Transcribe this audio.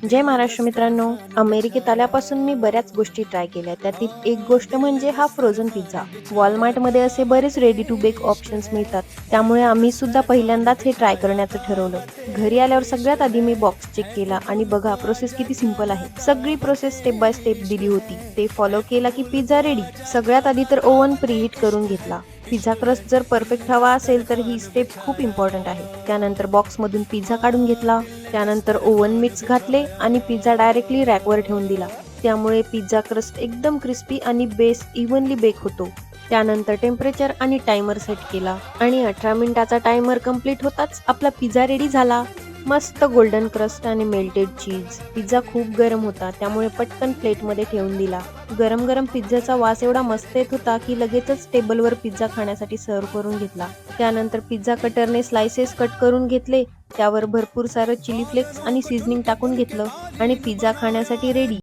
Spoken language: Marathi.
जय महाराष्ट्र मित्रांनो. अमेरिकेत आल्यापासून मी बऱ्याच गोष्टी ट्राय केल्या. त्यातील एक गोष्ट म्हणजे हा फ्रोझन पिझ्झा. वॉलमार्टमध्ये असे बरेच रेडी टू बेक ऑप्शन्स मिळतात. त्यामुळे आम्ही सुद्धा पहिल्यांदाच हे ट्राय करण्याचं ठरवलं. घरी आल्यावर सगळ्यात आधी मी बॉक्स चेक केला आणि बघा प्रोसेस किती सिंपल आहे. सगळी प्रोसेस स्टेप बाय स्टेप दिली होती. ते फॉलो केला की पिझ्झा रेडी. सगळ्यात आधी तर ओव्हन प्रीहीट करून घेतला. पिझ्झा क्रस्ट जर परफेक्ट हवा असेल तर ही स्टेप खूप इम्पॉर्टंट आहे. त्यानंतर बॉक्समधून पिझ्झा काढून घेतला. त्यानंतर ओव्हन मिट्स घातले आणि पिझ्झा डायरेक्टली रॅकवर ठेवून दिला. त्यामुळे पिझ्झा क्रस्ट एकदम क्रिस्पी आणि बेस इव्हनली बेक होतो. त्यानंतर टेम्परेचर आणि टायमर सेट केला आणि 18 मिनिटाचा टायमर कंप्लीट होताच आपला पिझ्झा रेडी झाला. मस्त गोल्डन क्रस्ट आणि मेल्टेड चीज. पिझ्झा खूप गरम होता त्यामुळे पटकन प्लेटमध्ये ठेवून दिला. गरम गरम पिझ्झाचा वास एवढा मस्त येत होता की लगेचच टेबलवर पिझ्झा खाण्यासाठी सर्व करून घेतला. त्यानंतर पिझ्झा कटरने स्लायसेस कट करून घेतले. त्यावर भरपूर सारं चिली फ्लेक्स आणि सीझनिंग टाकून घेतलं आणि पिझ्झा खाण्यासाठी रेडी.